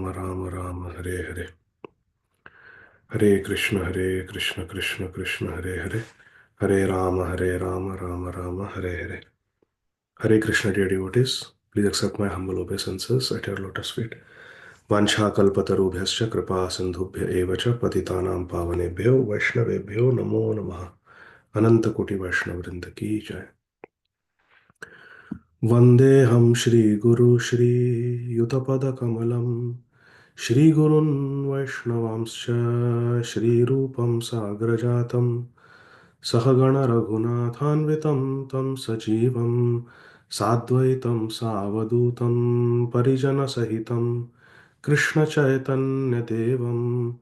Ram Ram Hare Hare. Hare Krishna Krishna Krishna Hare Hare. Hare Rama Rama Hare Hare. Hare Krishna, dear devotees. Please accept my humble obeisances at your lotus feet. Vancha kalpatarubhyascha kripa sindhubhya evacha patitanam pavanebhyo vaishnavebhyo namo namaha. Ananta Koti Vaishnava Vrinda ki jai. Vandeham Shri Guru Shri Yutapada Kamalam Shri Gurun Vaishnavamscha Shri Rupam Sagrajatam Sahagana Raghunathanvitam Tam Sajivam Sadvaitam Savadutam Parijana Sahitam Krishna Chaitanya Devam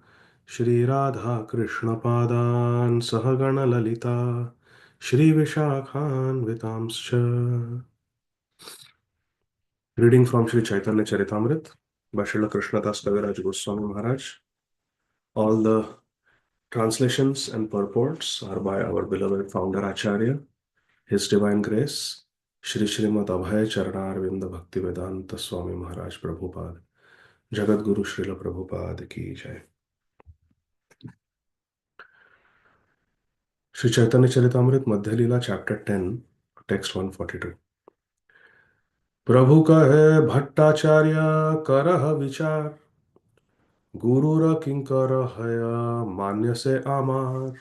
Shri Radha Krishna Padan Sahagana Lalita Shri Vishakhan Vitamscha. Reading from Sri Chaitanya Charitamrita by Srila Krishnadas Kaviraj Goswami Maharaj. All the translations and purports are by our beloved founder Acharya, His Divine Grace, Shri Srimad Abhay Charanarvinda Bhaktivedanta Swami Maharaj Prabhupada. Jagat Guru Srila Prabhupada ki jai. Sri Chaitanya Charitamrita Madhya Leela Chapter 10, Text 142. प्रभु कहे भट्टाचार्य करह विचार गुरुर किंकर हया मान्य से आमार.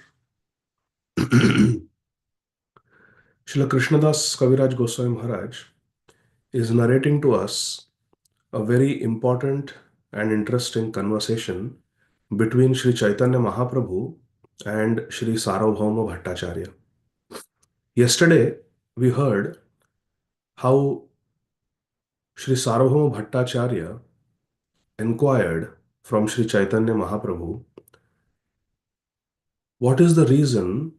Srila Krishnadas Kaviraj Goswami Maharaj is narrating to us a very important and interesting conversation between Sri Chaitanya Mahaprabhu and Sri Sarvabhauma Bhattacharya. Yesterday, we heard how Sri Sarvabhauma Bhattacharya inquired from Sri Chaitanya Mahaprabhu, what is the reason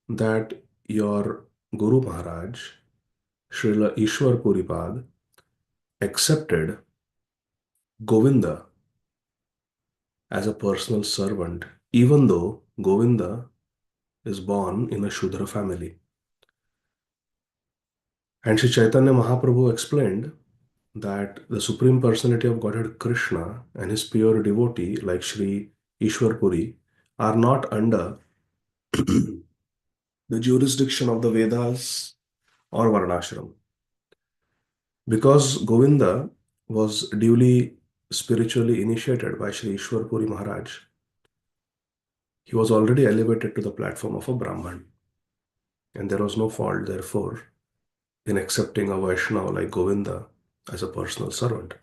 that your Guru Maharaj, Srila Ishwar Puripad, accepted Govinda as a personal servant, even though Govinda is born in a Shudra family. And Sri Chaitanya Mahaprabhu explained that the Supreme Personality of Godhead Krishna and his pure devotee like Sri Ishwar Puri are not under the jurisdiction of the Vedas or Varnashram. Because Govinda was duly spiritually initiated by Sri Ishwar Puri Maharaj, he was already elevated to the platform of a Brahman. And there was no fault, therefore, in accepting a Vaishnava like Govinda as a personal servant.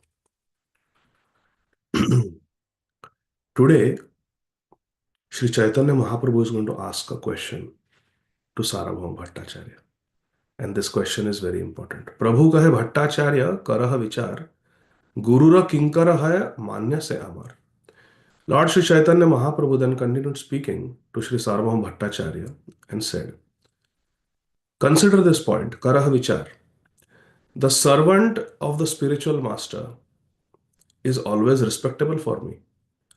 Today, Sri Chaitanya Mahaprabhu is going to ask a question to Sarvabhauma Bhattacharya. And this question is very important. Prabhu kahe Bhattacharya karah vichar, Gurura kinkara hai manya se amar. Lord Sri Chaitanya Mahaprabhu then continued speaking to Sri Sarvabhauma Bhattacharya and said, consider this point, karah vichar. The servant of the spiritual master is always respectable for me.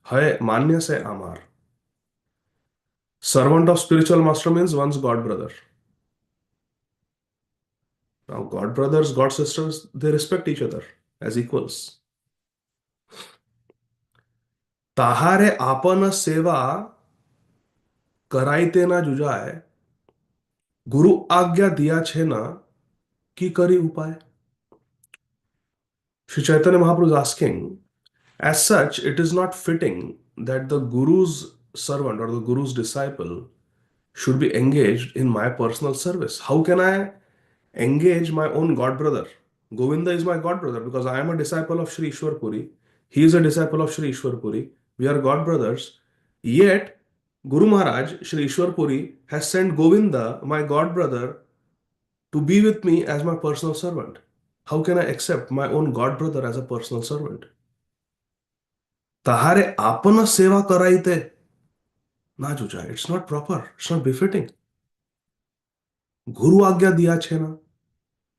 Hai manya se amar. Servant of spiritual master means one's god brother. Now, god brothers, god sisters, they respect each other as equals. Tahare apana seva कराइते ना जुजाए गुरु आज्ञा दिया छे ना की करी उपाय. Sri Chaitanya Mahaprabhu is asking, as such, it is not fitting that the Guru's servant or the Guru's disciple should be engaged in my personal service. How can I engage my own god brother? Govinda is my god brother because I am a disciple of Sri Ishwar Puri. He is a disciple of Sri Ishwar Puri. We are god brothers. Yet, Guru Maharaj, Sri Ishwar Puri, has sent Govinda, my god brother, to be with me as my personal servant. How can I accept my own god brother as a personal servant? Tahare apana seva karaite na juja. It's not proper. It's not befitting. Guru agya diya chhe na.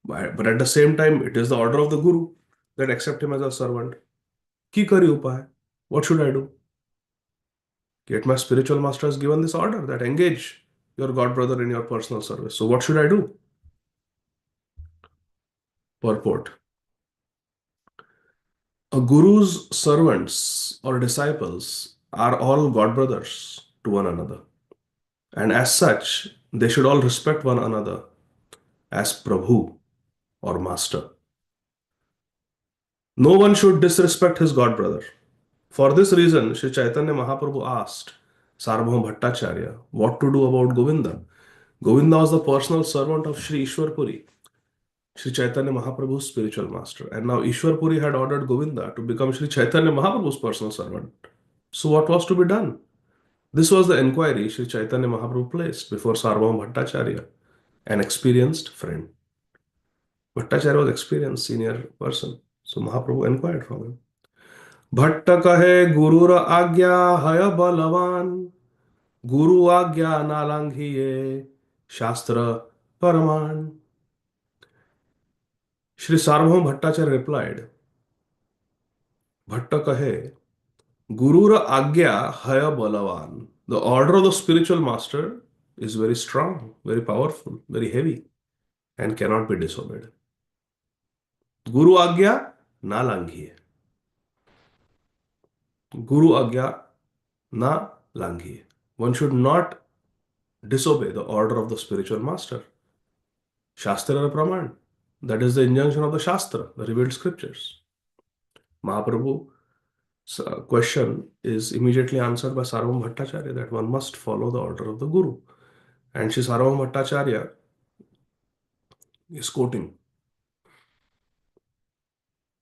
But at the same time, it is the order of the Guru that accept him as a servant. Ki kari upay? What should I do? Yet my spiritual master has given this order that engage your god brother in your personal service. So what should I do? Purport. A guru's servants or disciples are all god brothers to one another, and as such, they should all respect one another as Prabhu or Master. No one should disrespect his god brother. For this reason, Sri Chaitanya Mahaprabhu asked Sarvabhauma Bhattacharya what to do about Govinda. Govinda was the personal servant of Sri Ishwarpuri, Sri Chaitanya Mahaprabhu's spiritual master. And now Ishwarpuri had ordered Govinda to become Sri Chaitanya Mahaprabhu's personal servant. So what was to be done? This was the inquiry Sri Chaitanya Mahaprabhu placed before Sarvabhauma Bhattacharya, an experienced friend. Bhattacharya was experienced senior person. So Mahaprabhu inquired from him. Bhatt कहे गुरुर आज्ञा हय बलवान गुरु आज्ञा नालांघिए शास्त्र परमाण. Shri Sarvabhauma Bhattacharya replied, Bhatta kahe, Gurura Agya Haya Balavan. The order of the spiritual master is very strong, very powerful, very heavy, and cannot be disobeyed. Guru Agya na langhiye. Guru Agya na langhiye. One should not disobey the order of the spiritual master. Shastra Praman. That is the injunction of the Shastra, the revealed scriptures. Mahaprabhu question is immediately answered by Sarvabhauma Bhattacharya that one must follow the order of the Guru. And Shri Sarvabhauma Bhattacharya is quoting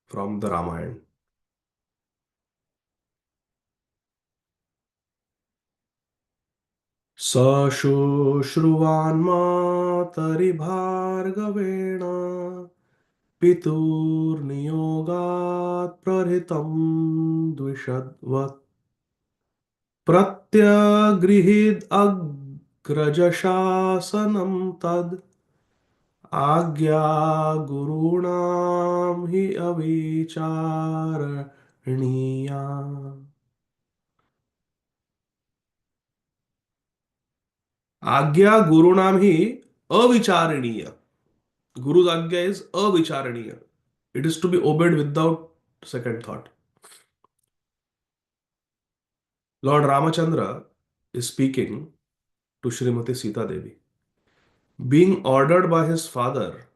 from the Ramayana. Sashushruvān mātari bhargaveṇa pitur niyogāt praritam dvishadvat pratyagrihed agrajashasanam tad आज्ञा गुरूणाम ही अविचारणीया. आज्ञा गुरूणाम ही अविचारणीय. Guru's agya is avicharaniya. It is to be obeyed without second thought. Lord Ramachandra is speaking to Srimati Sita Devi. Being ordered by his father,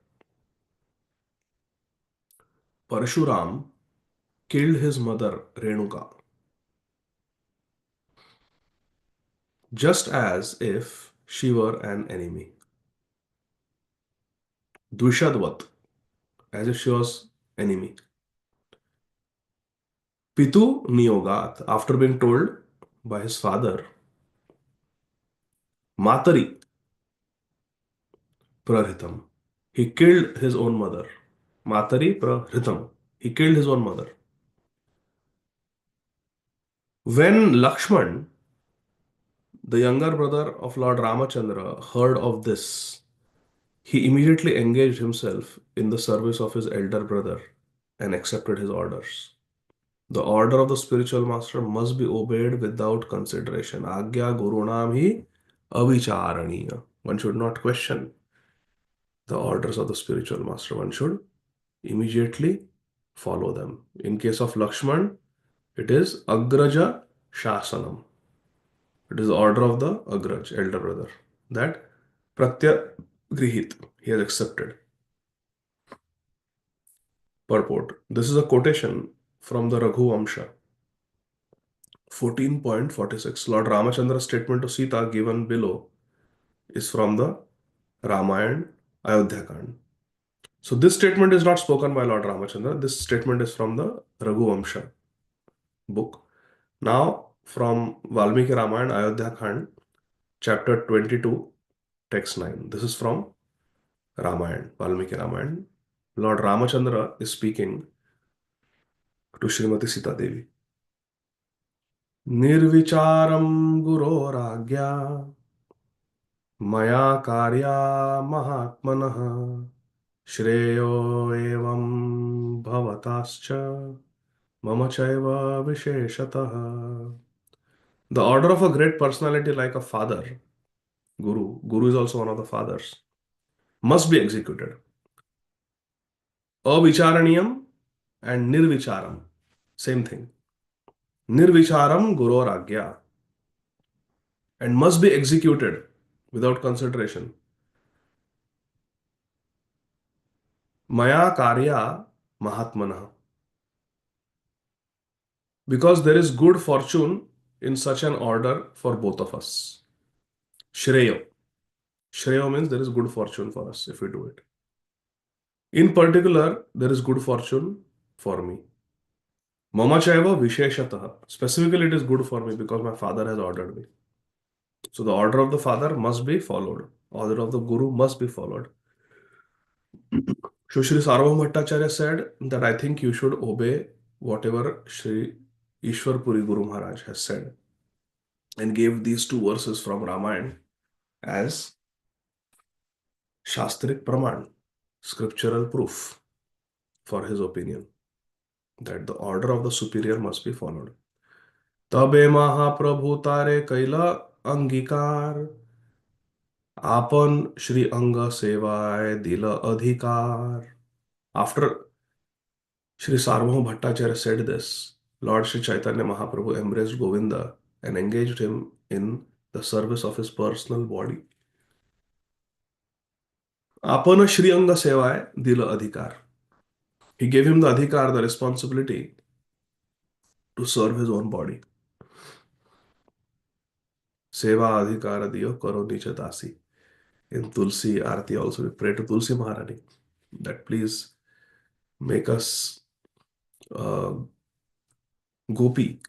Parshuram killed his mother Renuka, just as if she were an enemy. Dvishadvat, as if she was enemy. Pitu Niyogat, after being told by his father, Matari Praritam, he killed his own mother. Matari Praritam, he killed his own mother. When Lakshman, the younger brother of Lord Ramachandra, heard of this, he immediately engaged himself in the service of his elder brother and accepted his orders. The order of the spiritual master must be obeyed without consideration. Agya Gurunam hi avicharaniya. One should not question the orders of the spiritual master. One should immediately follow them. In case of Lakshman, it is Agraja Shasanam. It is the order of the Agraj, elder brother, that Pratya Grihit, he has accepted. Purport. This is a quotation from the Raghu Vamsha. 14.46. Lord Ramachandra's statement to Sita given below is from the Ramayana Ayodhya Kand. So this statement is not spoken by Lord Ramachandra. This statement is from the Raghu Vamsha book. Now from Valmiki Ramayana Ayodhya Kand, chapter 22, text 9. This is from Ramayana, Valmiki Ramayana. Lord Ramachandra is speaking to Srimati Sita Devi. Nirvicharam Guroragya Maya Karya Mahatmanah Shreyo Evam Bhavatascha Mama Chaiva Visheshatah. The order of a great personality like a father, Guru is also one of the fathers, must be executed. Avicharaniyam and Nirvicharam. Same thing. Nirvicharam Guror Agya, and must be executed without consideration. Maya Karya Mahatmanah. Because there is good fortune in such an order for both of us. Shreya. Shreya means there is good fortune for us if we do it. In particular, there is good fortune for me. Mama Chaiva Visheshatah. Specifically, it is good for me because my father has ordered me. So the order of the father must be followed. Order of the guru must be followed. So Sri Sarvabhauma Bhattacharya said that I think you should obey whatever Sri Ishwar Puri Guru Maharaj has said, and gave these two verses from Ramayana as Shastrik Praman, scriptural proof for his opinion that the order of the superior must be followed. तबे महाप्रभु तारे कैला अंगीकार आपन श्री अंग सेवाय दिल अधिकार. After Sri Sarvabhauma Bhattacharya said this, Lord Sri Chaitanya Mahaprabhu embraced Govinda and engaged him in the service of his personal body. Apana Shri Anga Sevaya Dila Adhikar. He gave him the adhikar, the responsibility to serve his own body. Seva adhikara diyo karo niche dasi. In Tulsi Arati also we pray to Tulsi Maharani that please make us gopi,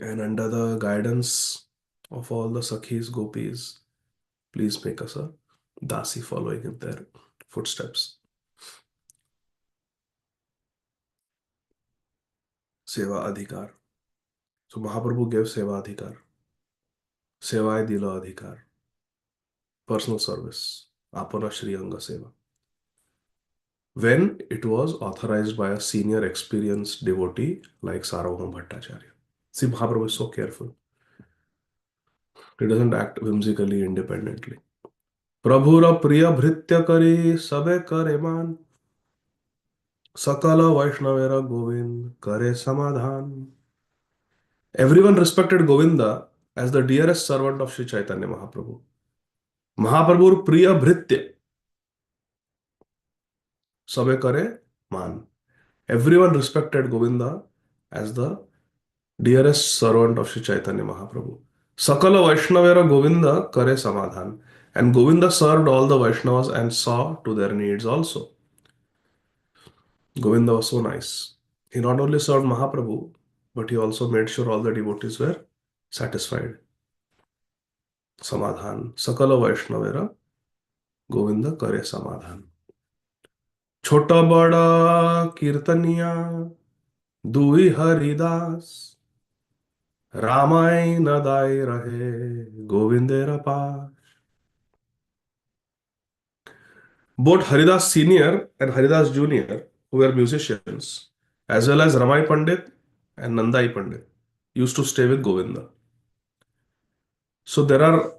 and under the guidance of all the Sakhis, gopis, please make us a dasi following in their footsteps. Seva adhikar. So Mahaprabhu gave seva adhikar. Sevai dila adhikar. Personal service. Apana Shri Anga Seva. When it was authorized by a senior experienced devotee like Sarvabhauma Bhattacharya. See, Mahaprabhu is so careful. He doesn't act whimsically, independently. Prabhura Priya Bhritya Kari Sabe Kare Man Sakala Vaishnavera Govind Kare Samadhan. Everyone respected Govinda as the dearest servant of Sri Chaitanya Mahaprabhu. Mahaprabhu Priya Bhritya Sabe Kare Man. Everyone respected Govinda as the dearest servant of Sri Chaitanya Mahaprabhu. Sakala Vaishnavera Govinda Kare Samadhan. And Govinda served all the Vaishnavas and saw to their needs also. Govinda was so nice. He not only served Mahaprabhu, but he also made sure all the devotees were satisfied. Samadhan. Sakala Vaishnavera Govinda Kare Samadhan. Chota Bada Kirtaniya Dui Haridas Ramai Nadai Rahe Govindera Pa. Both Haridas Senior and Haridas Junior, who were musicians, as well as Ramai Pandit and Nandai Pandit, used to stay with Govinda. So there are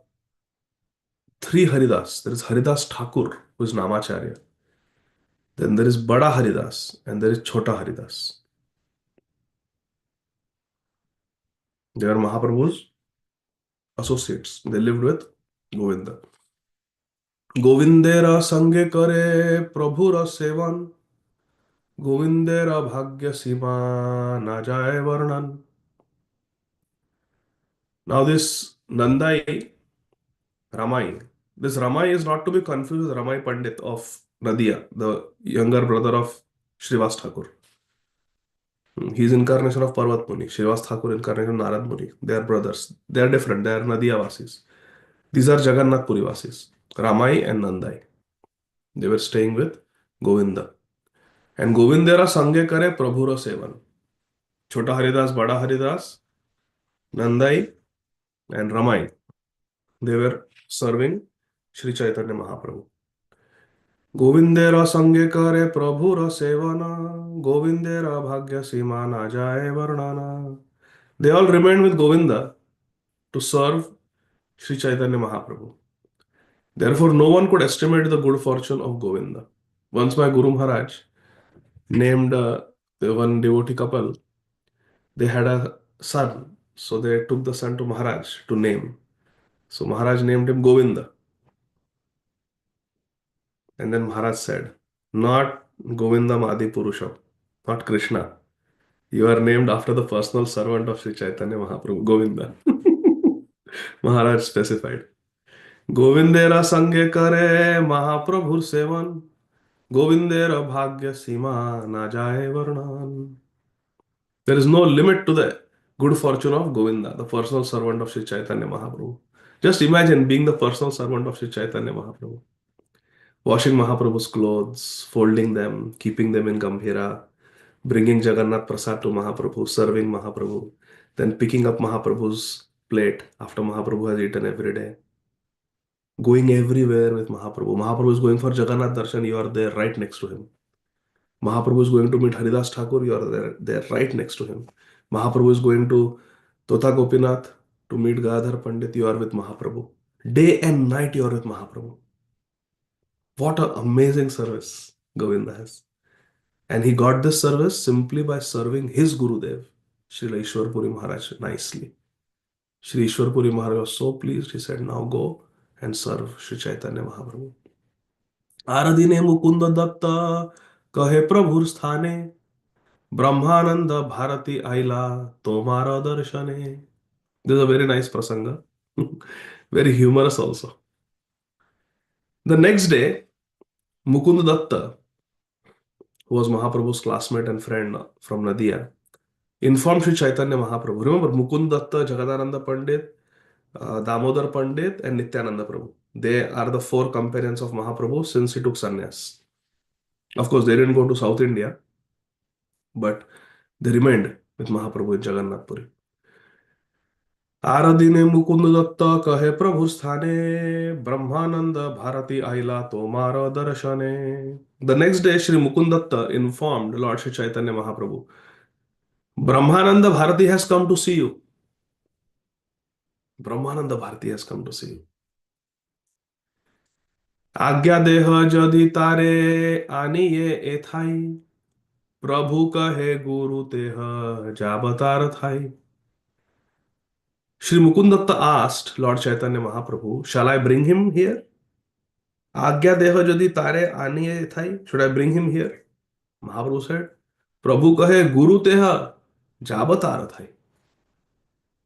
three Haridas. There is Haridas Thakur, who is Namacharya. Then there is Bada Haridas and there is Chota Haridas. They were Mahaprabhu's associates. They lived with Govinda. Govindera sange kare prabhura sevan. Govindera bhagya sima na jaye varnan. Now this Nandai Ramai. This Ramai is not to be confused with Ramai Pandit of Nadia, the younger brother of Srivas Thakur. He is incarnation of Parvat Muni. Srivas Thakur incarnation of Narad Muni. They are brothers. They are different. They are Nadia Vasis. These are Jagannath Puri Vasis. Ramai and Nandai. They were staying with Govinda. And Govindera Sange Kare Prabhura Sevan. Chota Haridas, Bada Haridas, Nandai, and Ramai. They were serving Sri Chaitanya Mahaprabhu. Govindera Sange Kare Prabhura Sevana. Govindera Bhagya Sima na jaye Varnana. They all remained with Govinda to serve Sri Chaitanya Mahaprabhu. Therefore, no one could estimate the good fortune of Govinda. Once my Guru Maharaj named The one devotee couple, they had a son. So they took the son to Maharaj to name. So Maharaj named him Govinda. And then Maharaj said, not Govindam Adi Purusham, not Krishna. You are named after the personal servant of Sri Chaitanya Mahaprabhu, Govinda. Maharaj specified. गोविंदेर संगे करे महाप्रभुर seven गोविंदेर भाग्य सीमा ना जाए वर्णन. There is no limit to the good fortune of Govinda, the personal servant of Sri Chaitanya Mahaprabhu. Just imagine being the personal servant of Sri Chaitanya Mahaprabhu, washing Mahaprabhu's clothes, folding them, keeping them in Gambhira, bringing Jagannath Prasad to Mahaprabhu, serving Mahaprabhu, then picking up Mahaprabhu's plate after Mahaprabhu has eaten every day, going everywhere with Mahaprabhu. Mahaprabhu is going for Jagannath Darshan, you are there right next to him. Mahaprabhu is going to meet Haridas Thakur, you are there right next to him. Mahaprabhu is going to Tota Gopinath to meet Gadhar Pandit, you are with Mahaprabhu. Day and night you are with Mahaprabhu. What an amazing service Govinda has. And he got this service simply by serving his Gurudev, Srila Ishwarpuri Maharaj, nicely. Sri Ishwarpuri Maharaj was so pleased, he said, now go and serve Sri Chaitanya Mahaprabhu. आरदिने Mukund Dutt कहे प्रभुर स्थाने ब्रह्मानंद भारती आईला तोमार दर्शने. This is a very nice prasanga. Very humorous also. The next day, Mukund Datta, who was Mahaprabhu's classmate and friend from Nadia, informed Sri Chaitanya Mahaprabhu. Remember, Mukund Datta, Jagadananda Pandit, Damodar Pandit, and Nityananda Prabhu. They are the four companions of Mahaprabhu since he took sannyas. Of course, they didn't go to South India, but they remained with Mahaprabhu in Jagannath Puri. आरदिने Mukund Dutt कहे प्रभु स्थाने ब्रह्मानंद भारती आइला तोमार दर्शने. The next day, Sri Mukund Datta informed Lord Sri Chaitanya Mahaprabhu, Brahmananda Bharati has come to see you. Brahmananda Bharati has come to see you. आज्ञा देह जदि तारे आनिए एथाई प्रभु कहे गुरु तेह जाबतार थाई. Sri Mukundatta asked Lord Chaitanya Mahaprabhu, shall I bring him here? Agya deha jodi tare aniye thai. Should I bring him here? Mahaprabhu said, Prabhu kahe guru teha jabatar thai.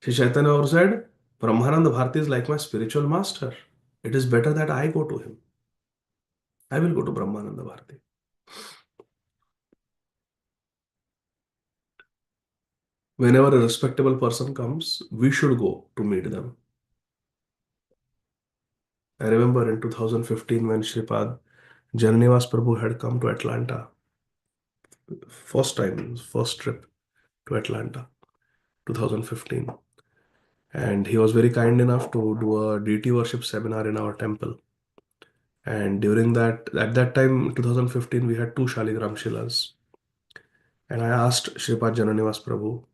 Sri Chaitanya also said, Brahmananda Bharati is like my spiritual master. It is better that I go to him. I will go to Brahmananda Bharati. Whenever a respectable person comes, we should go to meet them. I remember in 2015 when Sripad Jananivas Prabhu had come to Atlanta. First time, first trip to Atlanta, 2015. And he was very kind enough to do a deity worship seminar in our temple. And during that, at that time, 2015, we had two Shaligram Shilas. And I asked Shripad Jananivas Prabhu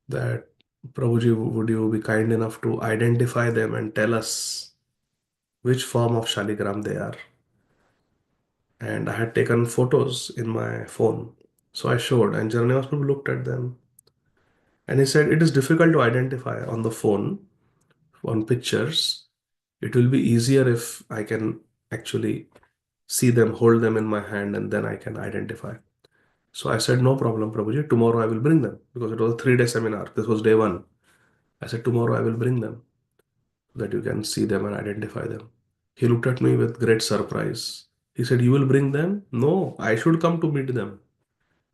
that, Prabhuji, would you be kind enough to identify them and tell us which form of Shaligram they are? And I had taken photos in my phone. So I showed, and Jananivas Prabhu looked at them. And he said, it is difficult to identify on the phone, on pictures. It will be easier if I can actually see them, hold them in my hand, and then I can identify. So I said, no problem, Prabhuji. Tomorrow I will bring them because it was a 3-day seminar. This was day one. I said, tomorrow I will bring them so that you can see them and identify them. He looked at me with great surprise. He said, you will bring them? No, I should come to meet them.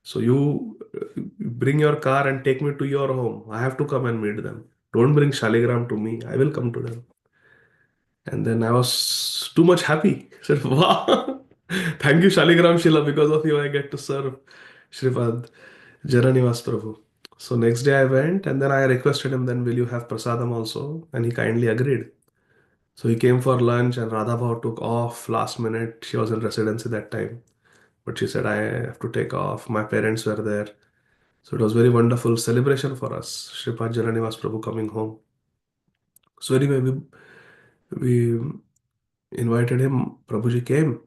So you bring your car and take me to your home. I have to come and meet them. Don't bring Shaligram to me. I will come to them. And then I was too much happy. I said, wow, thank you, Shaligram Shila. Because of you, I get to serve Shripad Jananivas Prabhu. So next day I went and then I requested him, then will you have prasadam also? And he kindly agreed. So he came for lunch and Radha Bhav took off last minute. She was in residency that time. But she said, I have to take off. My parents were there. So it was very wonderful celebration for us. Shripad Jananivas Prabhu coming home. So anyway, we invited him. Prabhuji came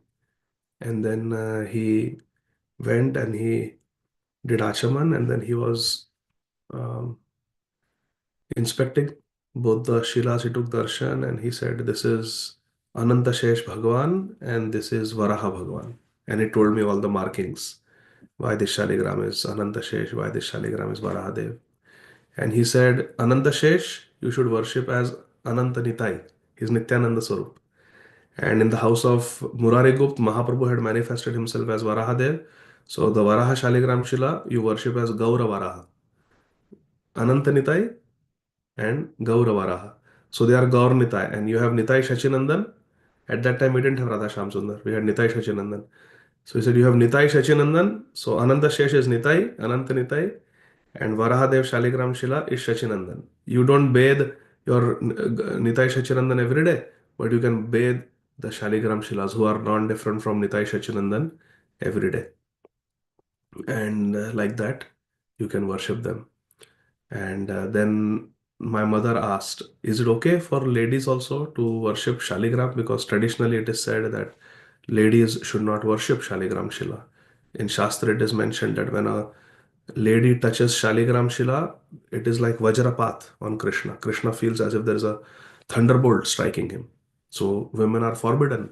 and then he went and he did Achaman, and then he was um, inspecting both the Shilas. He took darshan and he said, "This is Ananta Shesh Bhagwan and this is Varaha Bhagwan." And he told me all the markings. Why this Shaligram is Ananta Shesh, why this Shaligram is Varahadev. And he said, Ananta Shesh, you should worship as Ananta Nitai. He's Nityananda Swarup. And in the house of Murari Gupt, Mahaprabhu had manifested himself as Varahadev. So the Varaha Shaligram Shila, you worship as Gaura Varaha. Ananta Nitai and Gaura Varaha. So they are Gaur Nitai. And you have Nitai Shachinandan. At that time, we didn't have Radha Shamsundar. We had Nitai Shachinandan. So he said, you have Nitai Shachinandan. So Ananta Shesh is Nitai, Ananta Nitai. And Varahadev Shaligram Shila is Shachinandan. You don't bathe your Nitai Shachinandan every day, but you can bathe the Shaligram Shilas who are non-different from Nitai Shachinandan every day. And like that, you can worship them. And then my mother asked, is it okay for ladies also to worship Shaligram? Because traditionally it is said that ladies should not worship Shaligram Shila. In Shastra, it is mentioned that when a lady touches Shaligram Shila, it is like Vajrapat on Krishna. Krishna feels as if there is a thunderbolt striking him. So women are forbidden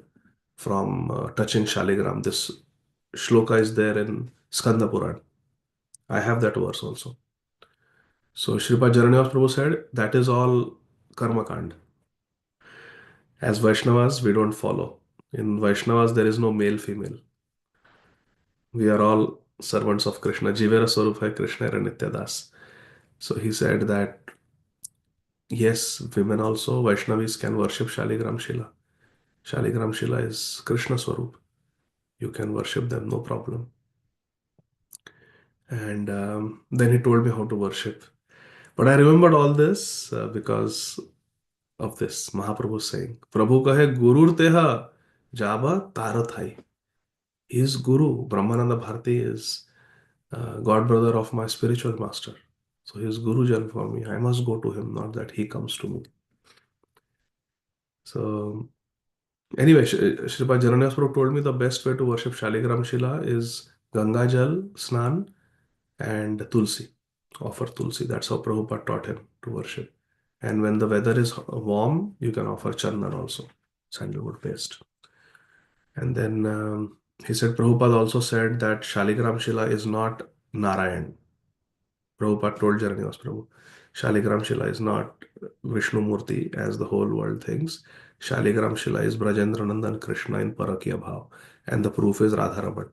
from touching Shaligram. This shloka is there in Skanda Puran. I have that verse also. So Sripad Jaranivas Prabhu said that is all karma kand. As Vaishnavas, we don't follow. In Vaishnavas, there is no male female. We are all servants of Krishna. Jivera Swarupa Krishna Nitya Das. So he said that yes, women also, Vaishnavis can worship Shaligram Shila. Shaligram Shila is Krishna Swarup. You can worship them, no problem. And then he told me how to worship. But I remembered all this because of this Mahaprabhu saying, Prabhu kahe gurur teha jaba tarathai. His guru, Brahmananda Bharati, is god brother of my spiritual master. So his guru jan for me. I must go to him, not that he comes to me. So anyway, Shripad Jananyas Prabhu told me the best way to worship Shaligram Shila is Ganga Jal, Snan, and Tulsi. Offer Tulsi. That's how Prabhupada taught him to worship. And when the weather is warm, you can offer Chandan also, sandalwood paste. And then he said, Prabhupada also said that Shaligram Shila is not Narayan. Prabhupada told Jananyas Prabhu, Shaligram Shila is not Vishnu Murti as the whole world thinks. Shaligram Shila is Brajendra Nandan Krishna in Parakya Bhav. And the proof is Radharaman.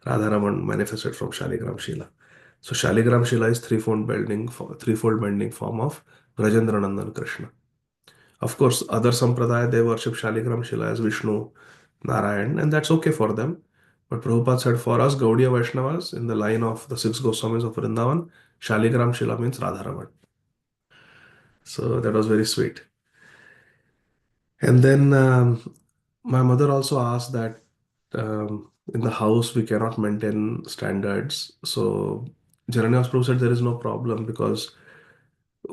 Radharaman manifested from Shaligram Shila. So Shaligram Shila is threefold bending form of Brajendra Nandan Krishna. Of course, other Sampradaya, they worship Shaligram Shila as Vishnu, Narayan, and that's okay for them. But Prabhupada said for us, Gaudiya Vaishnavas, in the line of the six Goswamis of Vrindavan, Shaligram Shila means Radharaman. So that was very sweet. And then my mother also asked that in the house we cannot maintain standards. So Jananyas Prabhu said there is no problem because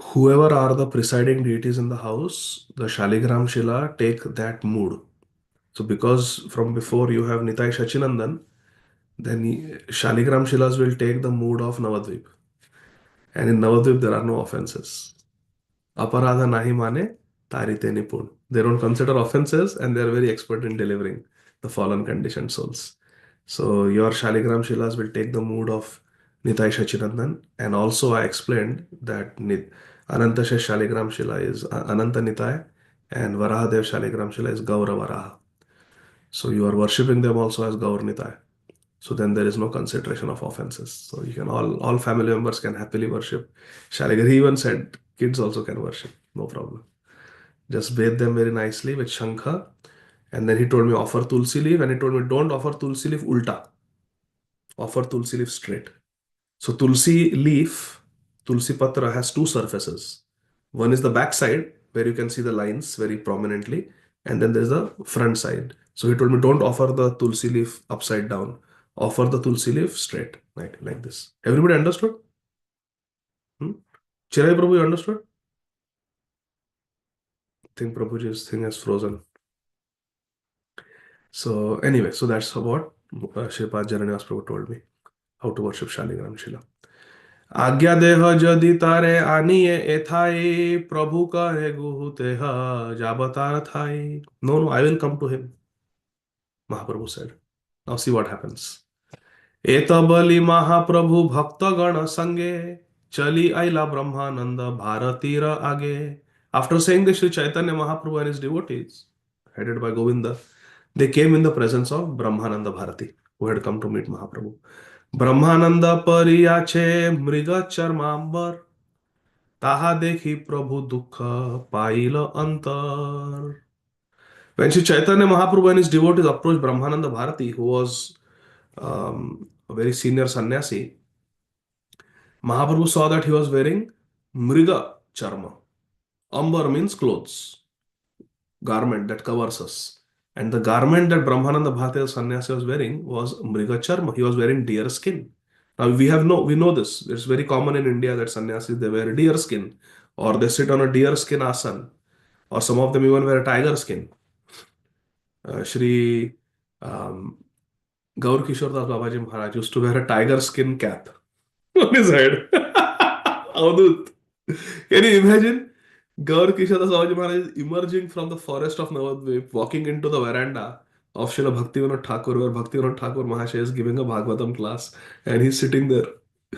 whoever are the presiding deities in the house, the Shaligram Shila take that mood. So because from before you have Nitai Shachinandan, then Shaligram Shilas will take the mood of Navadvip. And in Navadvip there are no offenses. Aparadha nahi mane, tarite nipun. They don't consider offenses and they are very expert in delivering the fallen conditioned souls. So your Shaligram Shilas will take the mood of Nitai Shachinandan. And also I explained that Ananta Shaligram Shila is Ananta Nitai and Varahadev Shaligram Shila is Gaura Varaha. So you are worshipping them also as Gaur Nitai. So then there is no consideration of offenses. So you can all family members can happily worship Shaligram. He even said kids also can worship, no problem. Just bathe them very nicely with Shankha. And then he told me offer Tulsi leaf, and he told me don't offer Tulsi leaf ulta. Offer Tulsi leaf straight. So Tulsi leaf, Tulsi Patra has two surfaces. One is the back side where you can see the lines very prominently, and then there's the front side. So he told me don't offer the Tulsi leaf upside down. Offer the Tulsi leaf straight, like this. Everybody understood? Hmm? Chirai Prabhu, you understood? I think Prabhuji's thing has frozen. So anyway, so that's what Shripad Jananyas Prabhu told me. How to worship Shaligram Shila. आज्ञा देह यदि तारे आनिए एथाई प्रभु कहे गुहु तेह जाबतार थाई. No, no, I will come to him, Mahaprabhu said. Now see what happens. एतबली महाप्रभु भक्तगण संगे चली आइला ब्रह्मानंद भारतीर आगे. After saying this, Sri Chaitanya Mahaprabhu and his devotees, headed by Govinda, they came in the presence of Brahmananda Bharati, who had come to meet Mahaprabhu. Brahmananda परियाचे मृग चर्मांबर ताहा देखी प्रभु दुख pile अंतर. When Sri Chaitanya Mahaprabhu and his devotees approached Brahmananda Bharati, who was a very senior sannyasi, Mahaprabhu saw that he was wearing mriga charma. Ambar means clothes, garment that covers us. And the garment that Brahmananda Bharati sannyasi was wearing was mriga charma. He was wearing deer skin. Now we know this. It's very common in India that sannyasis they wear deer skin, or they sit on a deer skin asan, or some of them even wear a tiger skin. Shri um, Gaur Kishore Das Babaji Maharaj used to wear a tiger skin cap on his head. Avadut. Can you imagine? Gaur Kishore Das Babaji Maharaj is emerging from the forest of Navadvip, walking into the veranda of Srila Bhaktivinoda Thakur, where Bhaktivinoda Thakur Mahasaya is giving a Bhagavatam class, and he's sitting there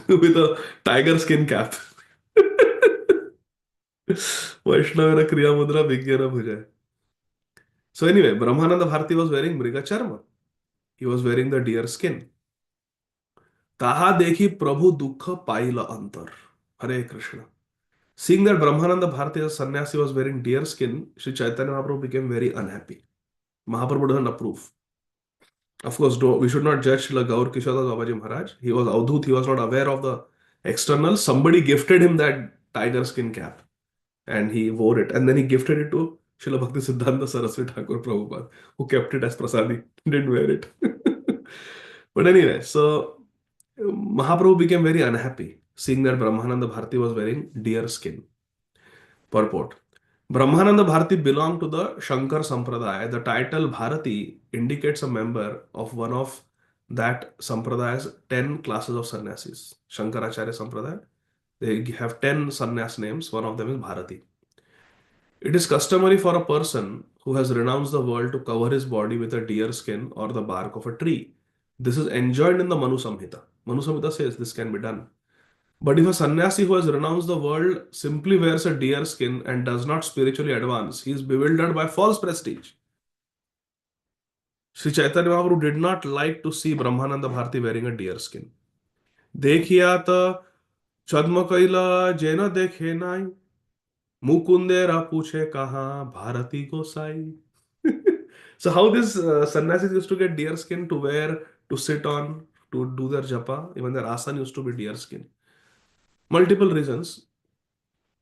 with a tiger skin cap. Vaishnavana Kriya Mudra Vigyana Bhujaya. So anyway, Brahmananda Bharati was wearing Mriga Charma. He was wearing the deer skin. Taha dekhi Prabhu Dukha Paila Antar. Hare Krishna. Seeing that Brahmananda Bharati as sannyasi was wearing deer skin, Sri Chaitanya Mahaprabhu became very unhappy. Mahaprabhu doesn't approve. Of course, we should not judge Srila Gaur Kishore Das Babaji Maharaj. He was Avdut, he was not aware of the external. Somebody gifted him that tiger skin cap and he wore it. And then he gifted it to Srila Bhakti Siddhanta Saraswati Thakur Prabhupada, who kept it as prasadi, didn't wear it. But anyway, so Mahaprabhu became very unhappy seeing that Brahmananda Bharati was wearing deer skin. Purport. Brahmananda Bharati belonged to the Shankar Sampradaya. The title Bharati indicates a member of one of that Sampradaya's 10 classes of sannyasis. Shankaracharya Sampradaya. They have 10 sannyas names. One of them is Bharati. It is customary for a person who has renounced the world to cover his body with a deer skin or the bark of a tree. This is enjoined in the Manu Samhita. Manu Samhita says this can be done. But if a sannyasi who has renounced the world simply wears a deer skin and does not spiritually advance, he is bewildered by false prestige. Sri Chaitanya Mahaprabhu did not like to see Brahmananda Bharati wearing a deer skin. देखिया त छद्म कैला जेन देखे नाई मुकुंदेरा पूछे कहाँ भारती गोसाई. So how this sannyasis used to get deer skin to wear, to sit on, to do their japa, even their asana used to be deer skin. Multiple reasons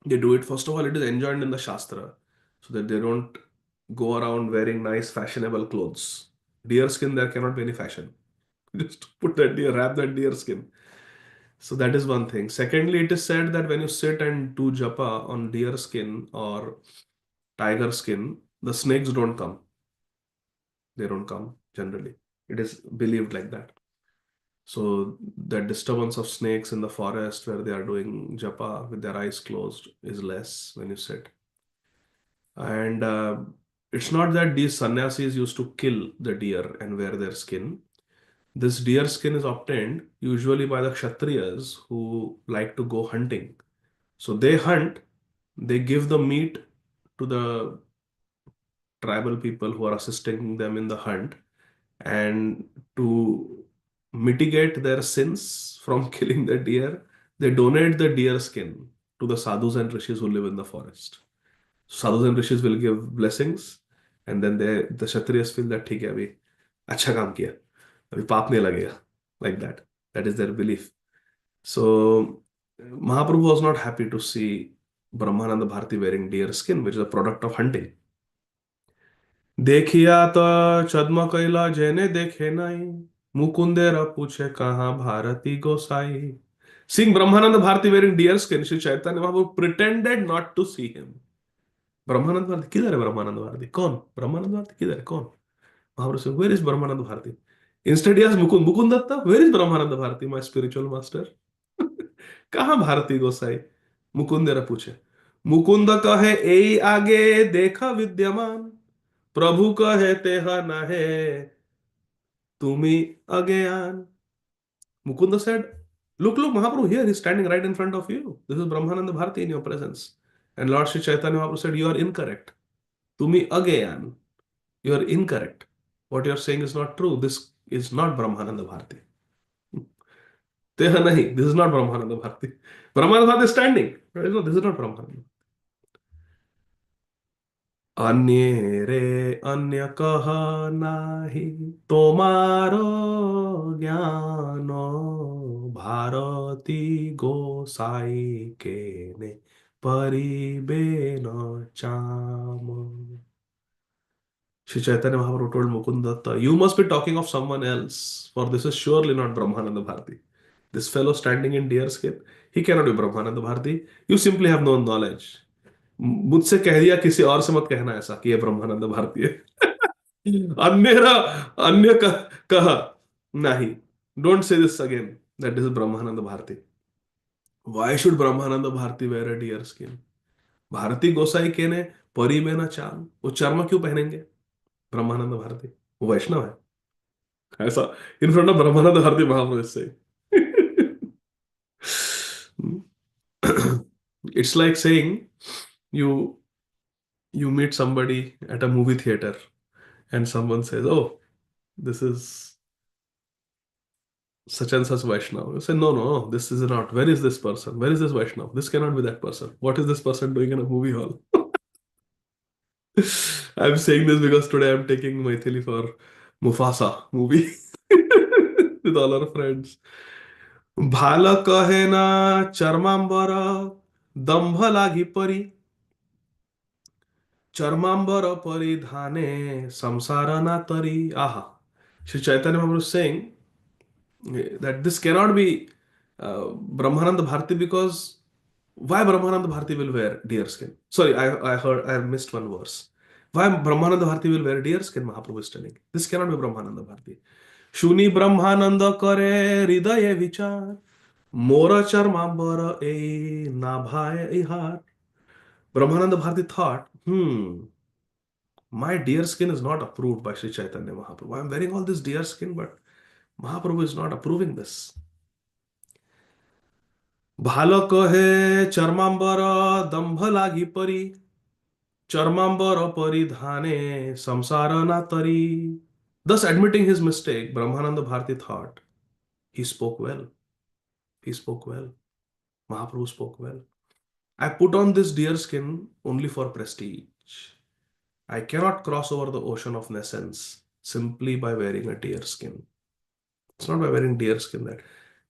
they do it. First of all, it is enjoined in the Shastra so that they don't go around wearing nice, fashionable clothes. Deer skin, there cannot be any fashion. Just put that deer, wrap that deer skin. So that is one thing. Secondly, it is said that when you sit and do japa on deer skin or tiger skin, the snakes don't come. They don't come generally. It is believed like that. So that disturbance of snakes in the forest where they are doing japa with their eyes closed is less when you sit. And it's not that these sannyasis used to kill the deer and wear their skin. This deer skin is obtained usually by the Kshatriyas who like to go hunting. So they hunt, they give the meat to the tribal people who are assisting them in the hunt, and to mitigate their sins from killing the deer, they donate the deer skin to the sadhus and rishis who live in the forest. Sadhus and rishis will give blessings, and then the Kshatriyas feel that ठीक है अभी अच्छा काम किया, अभी पाप नहीं लगेगा, like that. That is their belief. So Mahaprabhu was not happy to see Brahmananda Bharati wearing deer skin, which is a product of hunting. देखिया तो छद्म कैला जेने देखे नहीं मुकुंदेरा पूछे कहाँ भारती गोसाई. Seeing Brahmananda Bharati wearing deer skin, Sri Chaitanya Mahaprabhu pretended not to see him. ब्रह्मानंद भारती किधर है? ब्रह्मानंद भारती कौन? ब्रह्मानंद भारती किधर है? कौन? महाप्रभु से, where is Brahmananda Bharati? Instead, he asked Mukund, Mukund Datta, where is Brahmananda Bharati, my spiritual master? कहाँ भारती गोसाई? मुकुंदेरा पूछे। मुकुंद कहे ए आगे देखा विद्यमान, प्रभु कहे तेह नहे तुमी अज्ञान. Mukunda said, look, Mahaprabhu, here he's standing right in front of you. This is Brahmananda Bharati in your presence. And Lord Sri Chaitanya Mahaprabhu said, you are incorrect. Tumi agayan. You are incorrect. What you are saying is not true. This is not Brahmananda Bharati. Teha nahi. This is not Brahmananda Bharati. Brahmananda Bharati is standing. No, this is not Brahmananda. अन्ये रे अन्य कह नाही तोमारो ज्ञानो भारती गोसाई के ने परिबे न चाम. Shri Chaitanya Mahaprabhu told Mukundatta, you must be talking of someone else, for this is surely not Brahmananda Bharati. This fellow standing in deer skin, he cannot be Brahmananda Bharati. You simply have no knowledge. मुझसे कह दिया, किसी और से मत कहना ऐसा कि ये ब्रह्मानंद भारती है. अन्यरा अन्य कहा नहीं. Don't say this again that this is Brahmananda Bharati. Why should Brahmananda Bharati wear a deer skin? Bharti गोसाई के ने परी में ना चाम, वो चर्म क्यों पहनेंगे ब्रह्मानंद भारती? वो वैष्णव है ऐसा. इन फ्रंट ऑफ ब्रह्मानंद भारती महाप्रभु से. It's like saying you you meet somebody at a movie theater and someone says, oh, this is such and such Vaishnav. You say, no, this is not. Where is this person? Where is this Vaishnav? This cannot be that person. What is this person doing in a movie hall? I'm saying this because today I'm taking Maithili for Mufasa movie with all our friends. भाल कहे ना चर्मांबर दंभ लागी परी, चर्मांबर परिधाने samsara na tari. Aha. Shri Chaitanya Mahaprabhu is saying that this cannot be Brahmananda Bharati, because why Brahmananda Bharati will wear deer skin? Sorry, I missed one verse. Why Brahmananda Bharati will wear deer skin? Mahaprabhu is telling. This cannot be Brahmananda Bharati. Shuni Brahmananda kare hridaye vichar, mora charmambara e nabhaye ihar. Brahmananda Bharati thought, my deer skin is not approved by Sri Chaitanya Mahaprabhu. I'm wearing all this deer skin, but Mahaprabhu is not approving this. भालो कहे चर्मांबर दंभ लागी परी, चर्मांबर परिधाने संसार ना तरी. Thus admitting his mistake, Brahmananda Bharati thought, he spoke well. He spoke well. Mahaprabhu spoke well. I put on this deer skin only for prestige. I cannot cross over the ocean of nescience simply by wearing a deer skin. It's not by wearing deer skin that.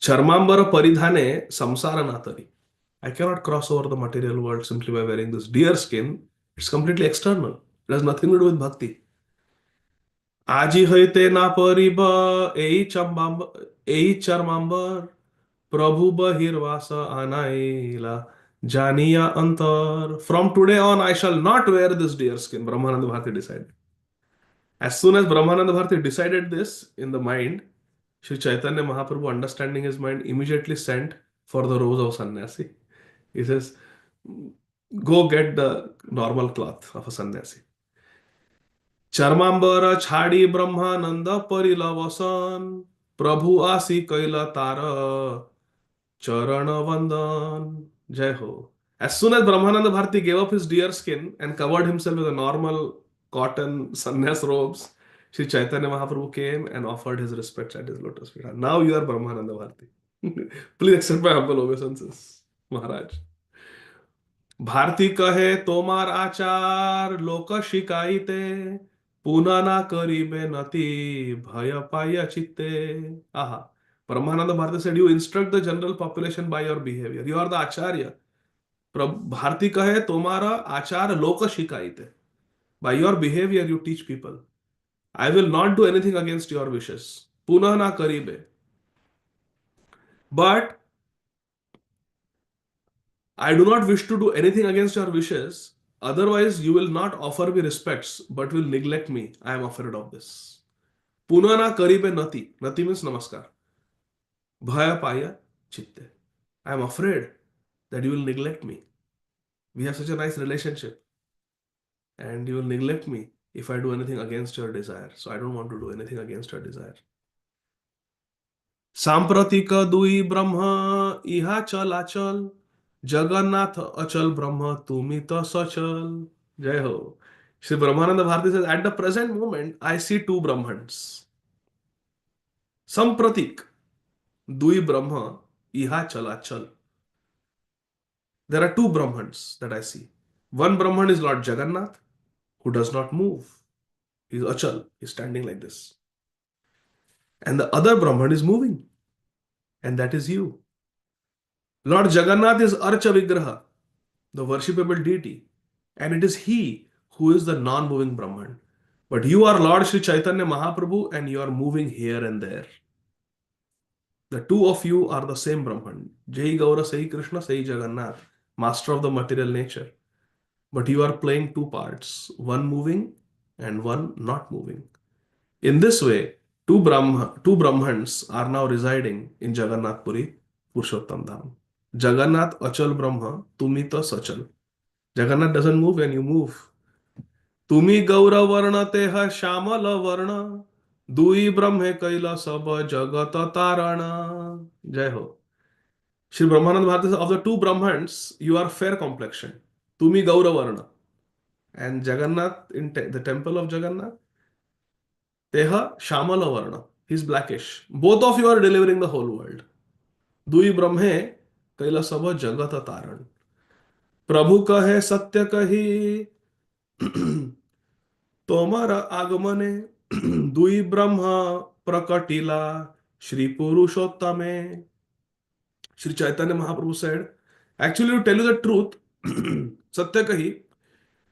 Charmambara paridhane samsara natari. I cannot cross over the material world simply by wearing this deer skin. It's completely external. It has nothing to do with bhakti. Aji hoite na pariba ei charmambar prabhu bahirvasa anaila janiya antar. From today on, I shall not wear this deer skin. Brahmananda Bharati decided. As soon as Brahmananda Bharati decided this in the mind, Sri Chaitanya Mahaprabhu, understanding his mind, immediately sent for the rose of sannyasi. He says, go get the normal cloth of a sannyasi. Charmambara chhadi Brahmananda parilavasan, Prabhu asi kaila tara, charana vandan. Jai ho. As soon as Brahmananda Bharati gave up his deer skin and covered himself with a normal cotton sannyas robes, Sri Chaitanya Mahaprabhu came and offered his respects at his lotus feet. Now you are Brahmananda Bharati. Please accept my humble obeisances, Maharaj. Bharti कहे तोमार आचार लोक शिकायते, पुनः ना करीबे नति भय पाय चित्ते. Aha. Brahmananda Bharati said, you instruct the general population by your behavior. You are the acharya. Bharati kahe tomara achar loka shikaite. By your behavior, you teach people. I will not do anything against your wishes. Punah na karibe. But I do not wish to do anything against your wishes. Otherwise, you will not offer me respects, but will neglect me. I am afraid of this. पुनः करीबे नति, नति means नमस्कार, भय पाय चित्ते, I am afraid that you will neglect me. We have such a nice relationship, and you will neglect me if I do anything against your desire. So I don't want to do anything against your desire. सांप्रतिक दुई ब्रह्म इहा चल आचल, जगन्नाथ अचल ब्रह्म तुमी तो सचल. जय हो. Sri Brahmananda Bharati says, at the present moment, I see two Brahmans. Sampratik, Dui Brahma, Iha Chala Chal. There are two Brahmans that I see. One Brahman is Lord Jagannath, who does not move. He's Achal, he's standing like this. And the other Brahman is moving, and that is you. Lord Jagannath is Archa Vigraha, the worshipable deity, and it is he who is the non moving Brahman. But you are Lord Sri Chaitanya Mahaprabhu, and you are moving here and there. The two of you are the same Brahman. Jai Gaura Sai Krishna Sai Jagannath, master of the material nature. But you are playing two parts, one moving and one not moving. In this way, two Brahmans are now residing in Jagannath Puri, Purushottam Dham. Jagannath Achal Brahma, Tumita Sachal. Jagannath doesn't move when you move. Tumi Gaura Varna Teha Shamala Varna, Dui Brahme Kaila Sabha Jagata Tarana. Jai Ho. Shri Brahmananda Bharati says, of the two Brahmans, you are fair complexion. Tumi Gaura Varna. And Jagannath, in the temple of Jagannath, Teha Shamala Varna. He's blackish. Both of you are delivering the whole world. Dui Brahme Kaila Sabha Jagata Taran. प्रभु कहे सत्य कही तोमर आगमने दुई ब्रह्म प्रकटिला Shri Purushottame. Shri Chaitanya Mahaprabhu said, actually, to tell you the truth, Satya Kahi,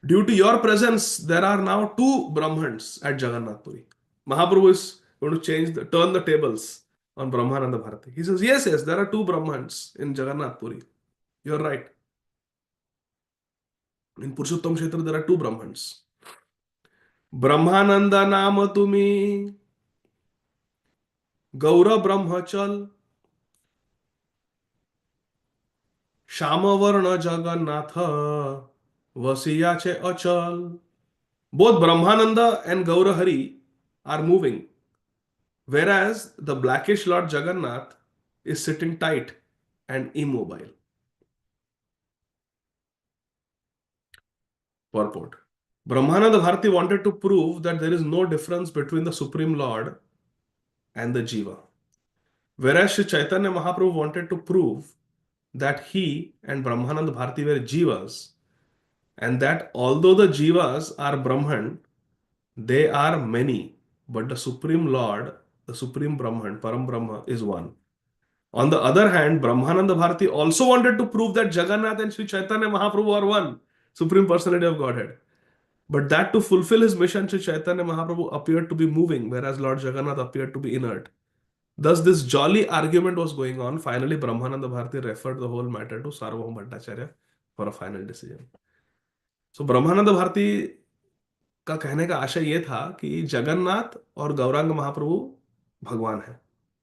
due to your presence, there are now two Brahmans at Jagannath Puri. Mahaprabhu is going to turn the tables on Brahmananda Bharati. He says, yes, yes, there are two Brahmans in Jagannath Puri. You're right. In Purushottam Kshetra, there are two Brahmans. Brahmananda Nama Tumi, Gaura Brahmachal, Shamavarna Jagannatha, Vasiyache Achal. Both Brahmananda and Gaurahari are moving, whereas the blackish Lord Jagannath is sitting tight and immobile. Purport. Brahmananda Bharati wanted to prove that there is no difference between the Supreme Lord and the Jiva. Whereas Sri Chaitanya Mahaprabhu wanted to prove that he and Brahmananda Bharati were Jivas, and that although the Jivas are Brahman, they are many, but the Supreme Lord, the Supreme Brahman, Param Brahma, is one. On the other hand, Brahmananda Bharati also wanted to prove that Jagannath and Sri Chaitanya Mahaprabhu are one, Supreme Personality of Godhead. But that to fulfill his mission, Sri Chaitanya Mahaprabhu appeared to be moving, whereas Lord Jagannath appeared to be inert. Thus, this jolly argument was going on. Finally, Brahmananda Bharati referred the whole matter to Sarvabhauma Bhattacharya for a final decision. So, Brahmananda Bharati का कहने का आशय यह था कि जगन्नाथ और गौरांग महाप्रभु भगवान है,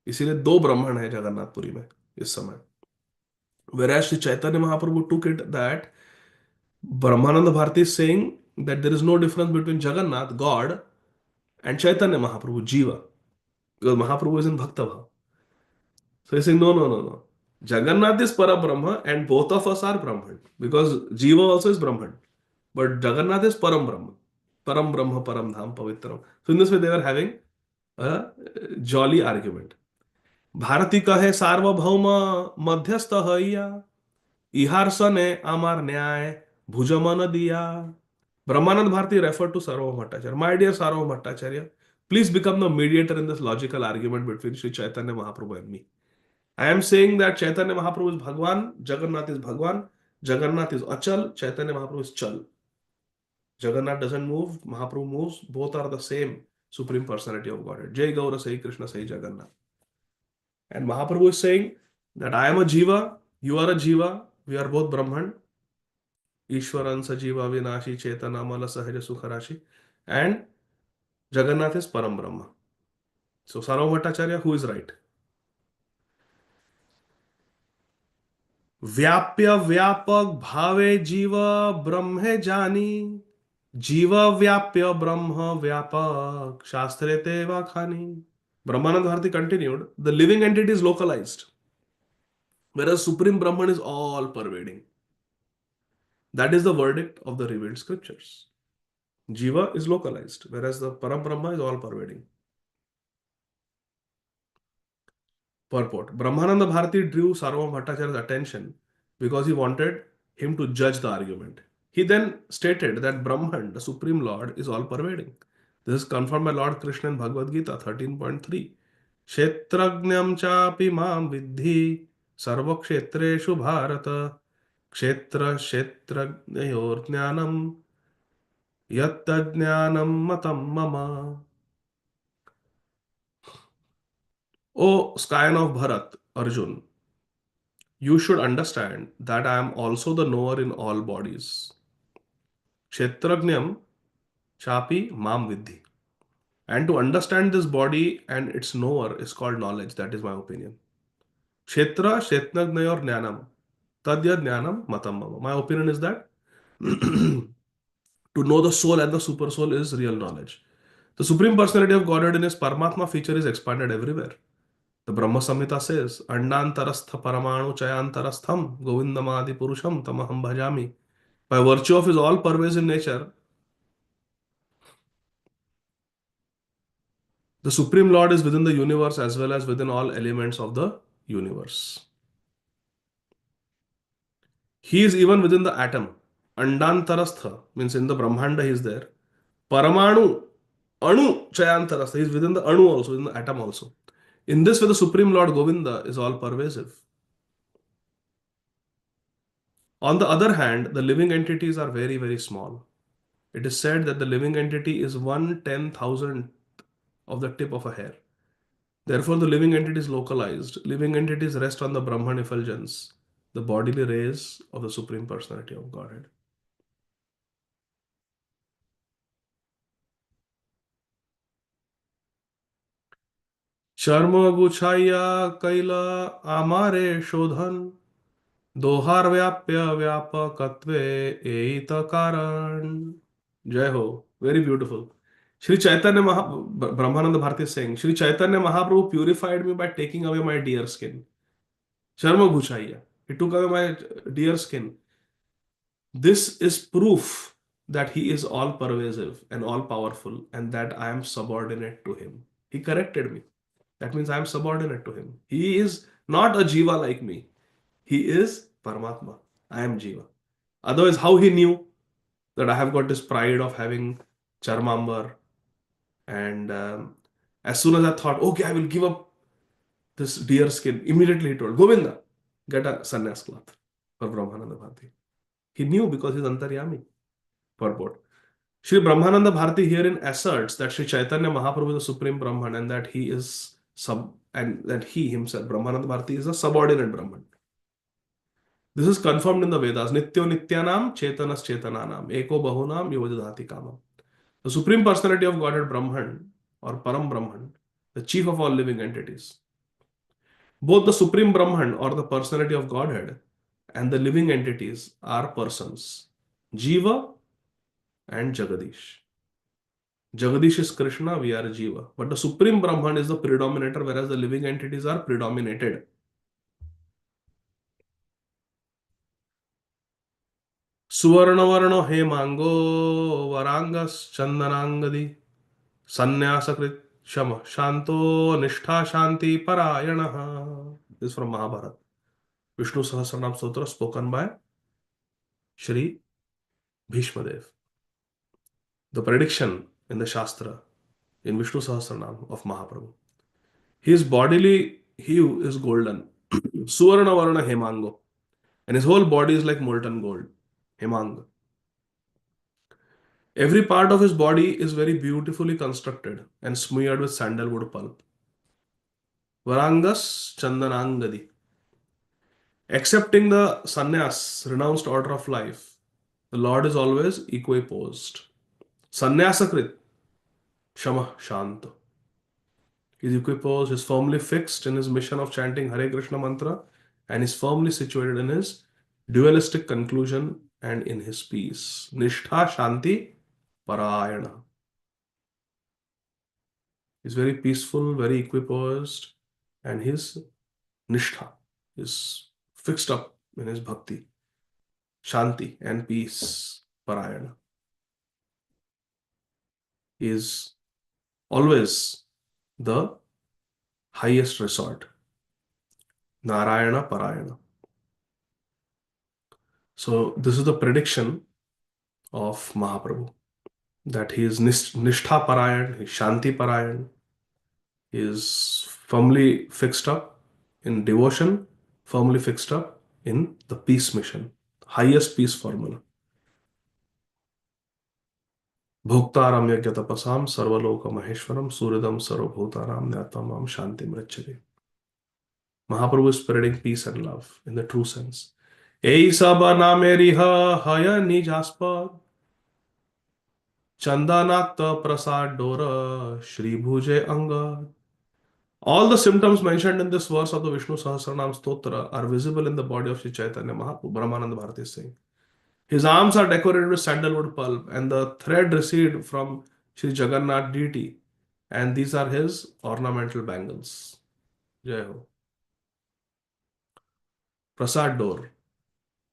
इसीलिए दो ब्राह्मण है जगन्नाथपुरी में इस समय. Whereas Sri Chaitanya Mahaprabhu took it that Brahmananda Bharati is saying that there is no difference between Jagannath, God, and Chaitanya Mahaprabhu, Jiva, because Mahaprabhu is in Bhakta Bhav. So he's saying, no, no, no, no. Jagannath is Para Brahma and both of us are Brahman, because Jiva also is Brahman. But Jagannath is Param Brahma. Param Brahma, Param Dham, Pavitram. So in this way, they were having a jolly argument. Bharati kahe Sarvabhauma Madhyastha haiya, Iharsane Amar Nyay, Bhujamana diya. Brahmanand Bharati referred to Sarvabhauma Bhattacharya. My dear Sarvabhauma Bhattacharya, please become the mediator in this logical argument between Sri Chaitanya Mahaprabhu and me. I am saying that Chaitanya Mahaprabhu is Bhagwan, Jagannath is Bhagwan, Jagannath is Achal, Chaitanya Mahaprabhu is Chal. Jagannath doesn't move, Mahaprabhu moves, both are the same Supreme Personality of Godhead. Jai Gaura Sai Krishna Sai Jagannath. And Mahaprabhu is saying that I am a Jiva, you are a Jiva, we are both Brahman. Ishwaran Sajiva Vinashi Chetana Mala Sahaja Sukharashi. And Jagannath is Param Brahma. So Sarva Bhattacharya, who is right? व्याप्य व्यापक भावे जीव ब्रह्मे जानी, जीव व्याप्य ब्रह्म व्यापक शास्त्रे ते वाखानी. Brahmanand Bharati continued, the living entity is localized, whereas Supreme Brahman is all pervading. That is the verdict of the revealed scriptures. Jiva is localized, whereas the Param Brahma is all pervading. Purport. Brahmananda Bharati drew Sarvabhauma Bhattacharya's attention because he wanted him to judge the argument. He then stated that Brahman, the Supreme Lord, is all pervading. This is confirmed by Lord Krishna in Bhagavad Gita 13.3. Kshetrajnam chapi mam vidhi sarva kshetreshu bharata kshetra kshetrajnayor jnanam yatta jnanam matam mama. O scion of Bharat, Arjun, you should understand that I am also the knower in all bodies. Kshetrajnam chapi mam vidhi. And to understand this body and its knower is called knowledge. That is my opinion. Kshetra Kshetrajnayor jnanam. Tadya jnanam matam mama. My opinion is that to know the soul and the super soul is real knowledge. The Supreme Personality of Godhead in his Paramatma feature is expanded everywhere. The Brahma Samhita says, Andantarastha Paramanu Chayantarastham Govindamadi Purusham Tamaham Bhajami. By virtue of his all pervasive nature, the Supreme Lord is within the universe as well as within all elements of the universe. He is even within the atom. Andantarastha means in the Brahmanda he is there. Paramanu, Anu Chayantarastha, he is within the Anu also, in the atom also. In this way, the Supreme Lord Govinda is all pervasive. On the other hand, the living entities are very, very small. It is said that the living entity is 1/10,000th of the tip of a hair. Therefore, the living entity is localized. Living entities rest on the Brahman effulgence, the bodily rays of the Supreme Personality of Godhead. चर्म गुछाइया कैला आमारे शोधन दोहार व्याप्य व्यापकत्वे एत कारण. जय हो. Very beautiful. Sri Chaitanya Brahmananda Bharati is saying, Sri Chaitanya Mahaprabhu purified me by taking away my deer skin. Charma Ghuchaiya. He took away my deer skin. This is proof that he is all pervasive and all powerful and that I am subordinate to him. He corrected me. That means I am subordinate to him. He is not a Jiva like me. He is Paramatma. I am Jiva. Otherwise, how he knew that I have got this pride of having Charmambar? And as soon as I thought, okay, I will give up this deer skin, immediately he told, Govinda, get a sannyas cloth for Brahmananda Bharati. He knew because he's Antaryami. Purport. Sri Brahmananda Bharati herein asserts that Sri Chaitanya Mahaprabhu is the Supreme Brahman and that he is and that he himself, Brahmananda Bharati, is a subordinate Brahman. This is confirmed in the Vedas. Nityo Nityanam Chetanas Chetananam Eko Bahunam Yojadhati Kamam. The Supreme Personality of Godhead Brahman or Param Brahman, the chief of all living entities. Both the Supreme Brahman or the Personality of Godhead and the living entities are persons. Jiva and Jagadish. Jagadish is Krishna, we are Jiva. But the Supreme Brahman is the predominator, whereas the living entities are predominated. Suvarnavarno Hemango Varangas Chandanangadi Sanyasakrit Shama Shanto Nishtha Shanti Parayanaha. This is from Mahabharata. Vishnu Sahasranam Stotra spoken by Shri Bhishmadev. The prediction in the Shastra in Vishnu Sahasranam of Mahaprabhu. His bodily hue is golden. Suvarna Varna Hemango. And his whole body is like molten gold. Hemang. Every part of his body is very beautifully constructed and smeared with sandalwood pulp. Varangas Chandanangadi. Accepting the sannyas, renounced order of life, the Lord is always equiposed. Sannyasakrit, Shama Shanta. His equipoise is firmly fixed in his mission of chanting Hare Krishna mantra and is firmly situated in his dualistic conclusion and in his peace. Nishtha Shanti Parayana. He's very peaceful, very equipoised, and his Nishtha is fixed up in his bhakti. Shanti and peace. Parayana is always the highest resort. Narayana Parayana. So, this is the prediction of Mahaprabhu that he is Nishtha Parayan, he is Shanti Parayan, he is firmly fixed up in devotion, firmly fixed up in the peace mission, highest peace formula. Bhoktaram yajna tapasam sarvaloka maheshwaram suridam sarvabhutaram nyatmam shanti mrachate. Mahaprabhu is spreading peace and love in the true sense. Ei saba nameriha haya nijaspad Chandanakta Prasad Dora Shri Bhuje Anga. All the symptoms mentioned in this verse of the Vishnu Sahasranam Stotra are visible in the body of Sri Chaitanya Mahaprabhu. Brahmananda Bharati is saying. His arms are decorated with sandalwood pulp, and the thread received from Sri Jagannath deity, and these are his ornamental bangles. Jai Ho. Prasad door,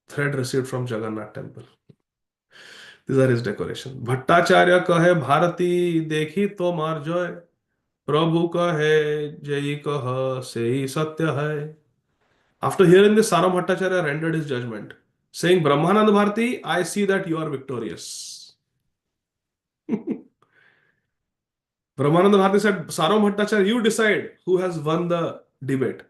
thread received from Jagannath temple. These are his decoration. Bhattacharya kahe Bharati dekhi tomar joy. प्रभु कहे जय कह से ही सत्य है. After hearing this, Saram Bhattacharya rendered his judgment, saying, Brahmanand Bharati, I see that you are victorious. Brahmanand Bharati said, Saram Bhattacharya, you decide who has won the debate.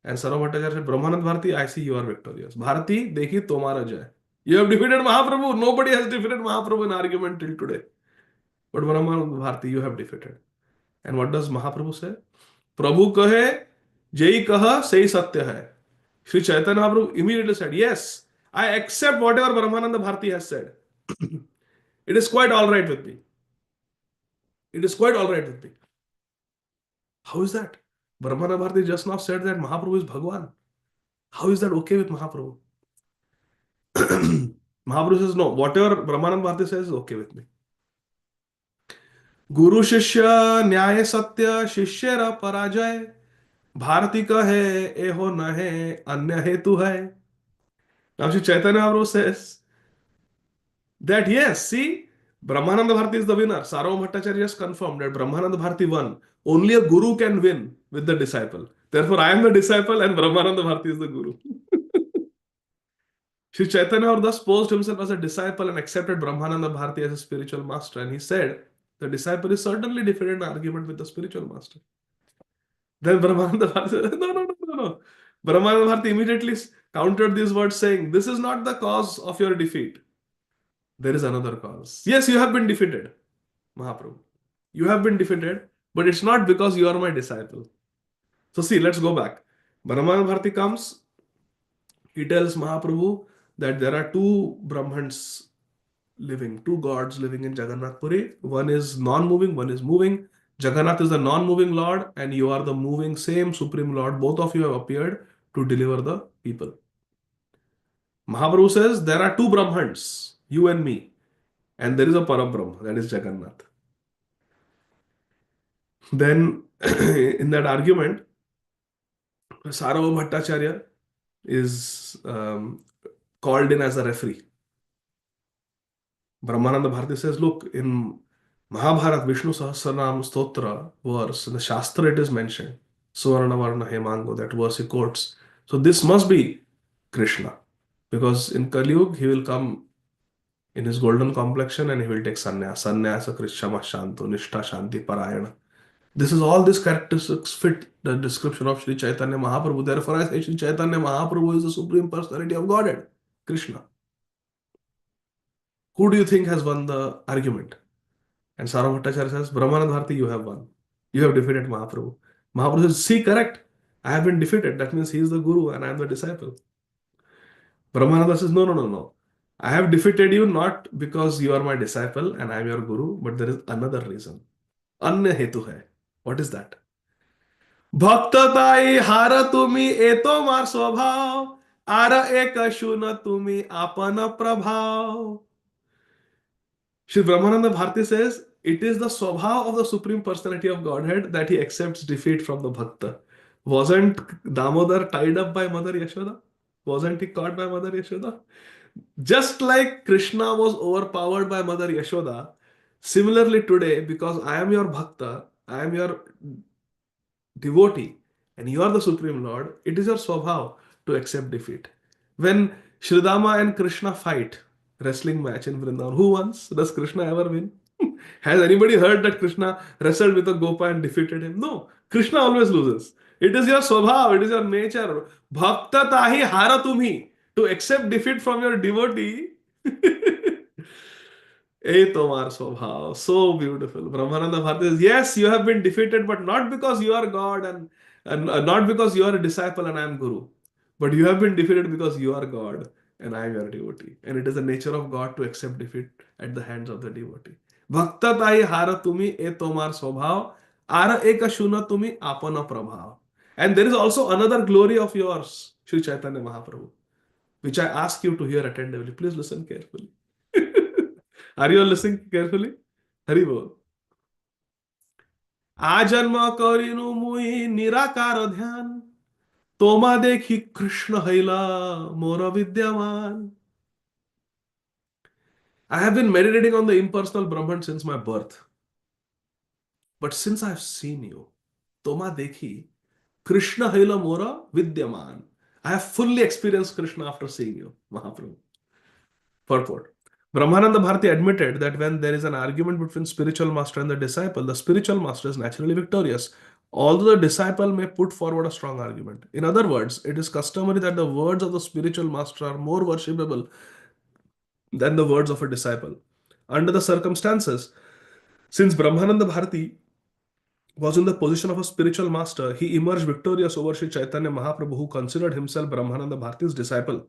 And Saram Bhattacharya said, Brahmanand Bharati, I see you are victorious. Bharati, dekhi tomara jai. You have defeated Mahaprabhu. Nobody has defeated Mahaprabhu in argument till today. But Brahmanand Bharati, you have defeated. And what does Mahaprabhu say? प्रभु कहे जय कह सही सत्य है. Sri Chaitanya Mahaprabhu immediately said, Yes, I accept whatever Brahmananda Bharati has said. It is quite all right with me. It is quite all right with me. How is that? Brahmananda Bharati just now said that Mahaprabhu is Bhagwan. How is that okay with Mahaprabhu? Mahaprabhu says, No, whatever Brahmananda Bharati says is okay with me. Guru Shishya Nyaya Satya Shishyara Parajay Bharati kahe eho nahe anya hetu hai. Now Sri Chaitanya Mahaprabhu says that yes, see, Brahmananda Bharati is the winner. Sarvam Bhattacharya has confirmed that Brahmananda Bharati won. Only a guru can win with the disciple. Therefore, I am the disciple and Brahmananda Bharati is the guru. Sri Chaitanya Mahaprabhu thus posed himself as a disciple and accepted Brahmananda Bharati as a spiritual master. And he said, the disciple is certainly defeated in argument with the spiritual master. Then Brahmananda Bharati said, No, no, no, no, no. Brahmananda Bharati immediately countered these words saying, This is not the cause of your defeat. There is another cause. Yes, you have been defeated, Mahaprabhu. You have been defeated, but it's not because you are my disciple. So see, let's go back. Brahmananda Bharati comes, he tells Mahaprabhu that there are two Brahmans living, two gods living in Jagannath Puri. One is non-moving, one is moving. Jagannath is the non-moving Lord, and you are the moving, same Supreme Lord. Both of you have appeared to deliver the people. Mahaprabhu says there are two Brahmans, you and me, and there is a Parabrahma, that is Jagannath. Then, in that argument, Sarava Bhattacharya is called in as a referee. Brahmananda Bharati says, Look, in Mahabharata, Vishnu Sahasranam Stotra verse, in the Shastra it is mentioned. Suvarna Varna Hemango, that verse he quotes. So this must be Krishna. Because in Kali Yuga, he will come in his golden complexion and he will take sannyas. Sannyasa Krishama Shanto, Nishtha Shanti Parayana. This is all these characteristics fit the description of Sri Chaitanya Mahaprabhu. Therefore, I say Sri Chaitanya Mahaprabhu is the Supreme Personality of Godhead, Krishna. Who do you think has won the argument? And Sarva Bhattacharya says, Brahmananda Bharati, you have won. You have defeated Mahaprabhu. Mahaprabhu says, See, correct. I have been defeated. That means he is the Guru and I am the disciple. Brahmananda says, No, no, no, no. I have defeated you not because you are my disciple and I am your Guru, but there is another reason. Anya hetu hai. What is that? भक्तताई हार तुम्ही येतो मार स्वभाव, are एक शून तुम्ही आपण प्रभाव. Sri Brahmananda Bharati says, it is the swabha of the Supreme Personality of Godhead that he accepts defeat from the Bhakta. Wasn't Damodar tied up by Mother Yashoda? Wasn't he caught by Mother Yashoda? Just like Krishna was overpowered by Mother Yashoda, similarly today, because I am your Bhakta, I am your devotee and you are the Supreme Lord, it is your swabhav to accept defeat. When Shridama and Krishna fight, wrestling match in Vrindavan, who wins? Does Krishna ever win? Has anybody heard that Krishna wrestled with a Gopa and defeated him? No. Krishna always loses. It is your swabhav, it is your nature. Bhakta tahi hara tumhi. To accept defeat from your devotee. A Tomar Swabhav. So beautiful. Brahmananda Bharati says, yes, you have been defeated, but not because you are God and not because you are a disciple and I am Guru. But you have been defeated because you are God and I am your devotee. And it is the nature of God to accept defeat at the hands of the devotee. Bhakta tai hara tumi e tomar swabhav, ara eka shuna tumi apana prabhav. And there is also another glory of yours, Sri Chaitanya Mahaprabhu, which I ask you to hear attentively. Please listen carefully. Are you all listening carefully? Hari bol. आजन्म करिनु मुई निराकार ध्यान तोमा देखी कृष्ण हैला मोर विद्यमान. I have been meditating on the impersonal Brahman since my birth. But since I have seen you, Toma Dekhi, Krishna Haila Mora Vidyaman. I have fully experienced Krishna after seeing you, Mahaprabhu. Purport. Brahmananda Bharati admitted that when there is an argument between spiritual master and the spiritual master is naturally victorious, although the disciple may put forward a strong argument. In other words, it is customary that the words of the spiritual master are more worshipable than the words of a disciple. Under the circumstances, since Brahmananda Bharati was in the position of a spiritual master, he emerged victorious over Sri Chaitanya Mahaprabhu, who considered himself Brahmananda Bharati's disciple.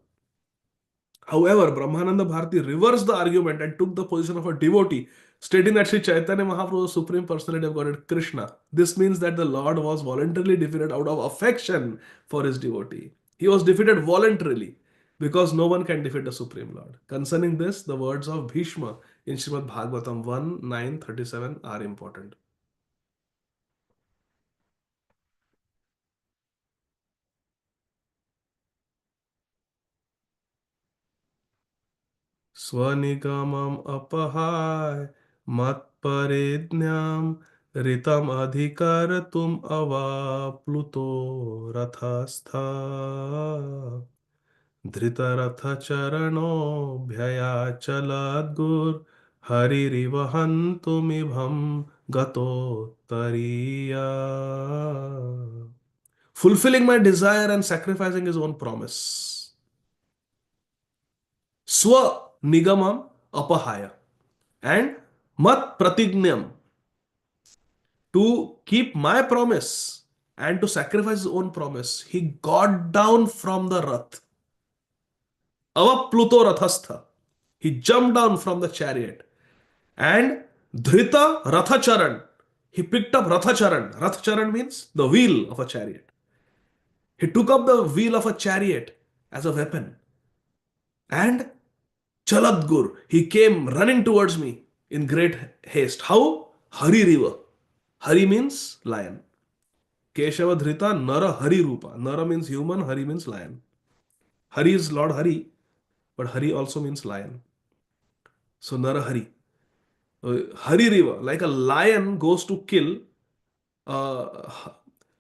However, Brahmananda Bharati reversed the argument and took the position of a devotee, stating that Sri Chaitanya Mahaprabhu was Supreme Personality of Godhead Krishna. This means that the Lord was voluntarily defeated out of affection for his devotee. He was defeated voluntarily because no one can defeat the Supreme Lord. Concerning this, the words of Bhishma in Srimad Bhagavatam 1 9:37 are important. स्वनिगमम् अपहाय मत्परिज्ञां ऋतम् अधिकर्तुम् अवाप्लुतो रथस्थ धृतरथचरणोऽभ्ययाचलद्गुर् हरिरिव हन्तुमिभं गतोत्तरीया. Fulfilling my desire and sacrificing his own promise. Swa nigamam apahaya and mat pratignyam, to keep my promise and to sacrifice his own promise. He got down from the rath. Avapluto rathastha. He jumped down from the chariot and dhrita rathacharan. He picked up rathacharan. Rathacharan means the wheel of a chariot. He took up the wheel of a chariot as a weapon and Chaladgur, he came running towards me in great haste. How? Hari Riva. Hari means lion. Keshava Dhrita Nara Hari Rupa. Nara means human, Hari means lion. Hari is Lord Hari, but Hari also means lion. So Nara Hari. Hari Riva, like a lion goes to kill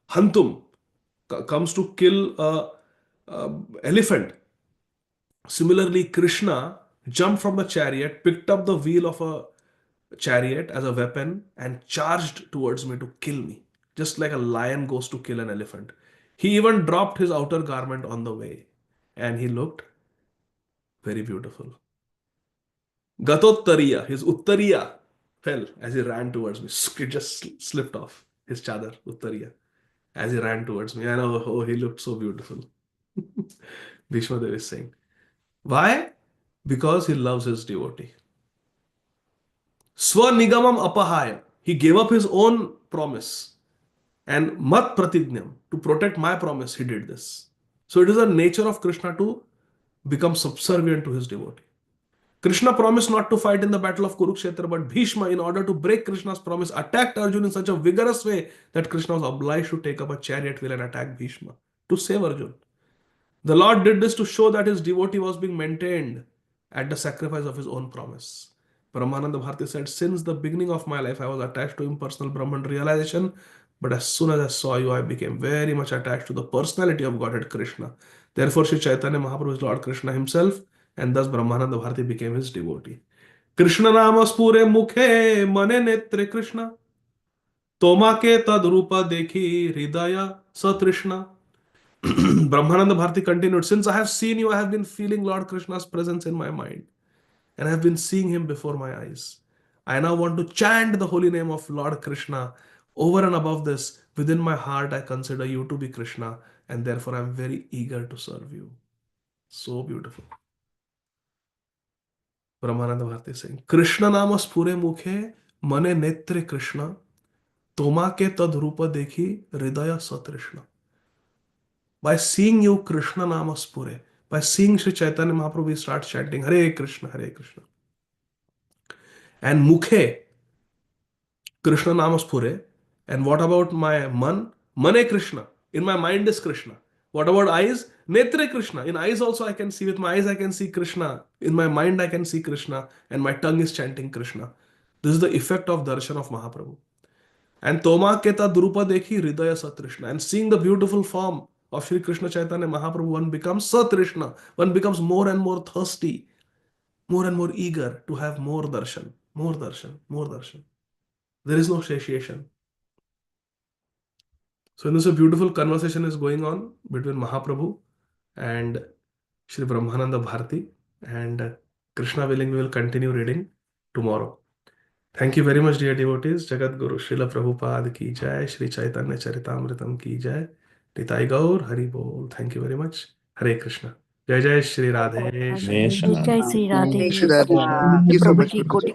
Hantum, comes to kill elephant. Similarly, Krishna jumped from the chariot, picked up the wheel of a chariot as a weapon, and charged towards me to kill me, just like a lion goes to kill an elephant. He even dropped his outer garment on the way, and he looked very beautiful. Gatottariya, his uttariya, fell as he ran towards me. It just slipped off his chadar, uttariya, as he ran towards me. And oh, he looked so beautiful. Bhishma Dev is saying. Why? Because he loves his devotee. Swanigamam apahaya. He gave up his own promise And mat pratignyam, to protect my promise, he did this. So it is the nature of Krishna to become subservient to his devotee. Krishna promised not to fight in the battle of Kurukshetra, but Bhishma, in order to break Krishna's promise, attacked Arjun in such a vigorous way that Krishna was obliged to take up a chariot wheel and attack Bhishma to save Arjun. The Lord did this to show that his devotee was being maintained at the sacrifice of his own promise. Brahmananda Bharati said, since the beginning of my life, I was attached to impersonal Brahman realization, but as soon as I saw you, I became very much attached to the personality of Godhead Krishna. Therefore, Sri Chaitanya Mahaprabhu is Lord Krishna himself, and thus Brahmananda Bharati became his devotee. Krishna nama spure mukhe mane netre Krishna, toma ke tad rupa dekhi hridaya satrishna. Brahmananda Bharati continued, since I have seen you, I have been feeling Lord Krishna's presence in my mind, and I have been seeing him before my eyes. I now want to chant the holy name of Lord Krishna. Over and above this, within my heart, I consider you to be Krishna, and therefore I am very eager to serve you. So beautiful. Brahmananda Bharati is saying, Krishna nama spure mukhe mane netre Krishna, toma ke tad rupa dekhi hridaya satrishna. By seeing you, Krishna nama spure. By seeing Sri Chaitanya Mahaprabhu, we start chanting Hare Krishna, Hare Krishna. And mukhe, Krishna nama spure. And what about my man? Mane Krishna. In my mind is Krishna. What about eyes? Netre Krishna. In eyes also I can see. With my eyes I can see Krishna. In my mind I can see Krishna. And my tongue is chanting Krishna. This is the effect of darshan of Mahaprabhu. And Toma Keta Drupa Dekhi Hridaya Satrishna. And seeing the beautiful form of Sri Krishna Chaitanya Mahaprabhu, one becomes Satrishna. One becomes more and more thirsty, more and more eager to have more darshan, more darshan, more darshan. There is no satiation. So in this, a beautiful conversation is going on between Mahaprabhu and Sri Brahmananda Bharati. And Krishna willing, we will continue reading tomorrow. Thank you very much, dear devotees. Jagat Guru Srila Prabhupada ki jai, Sri Chaitanya Charitamritam ki jai, Nitai Gaur Hari Bol. Thank you very much. Hare Krishna. Jai Jai Shri Radhe. जय जय Shri Radhe Shri Radhe. Thank you so Prabhu much, ji Guruji. कोटि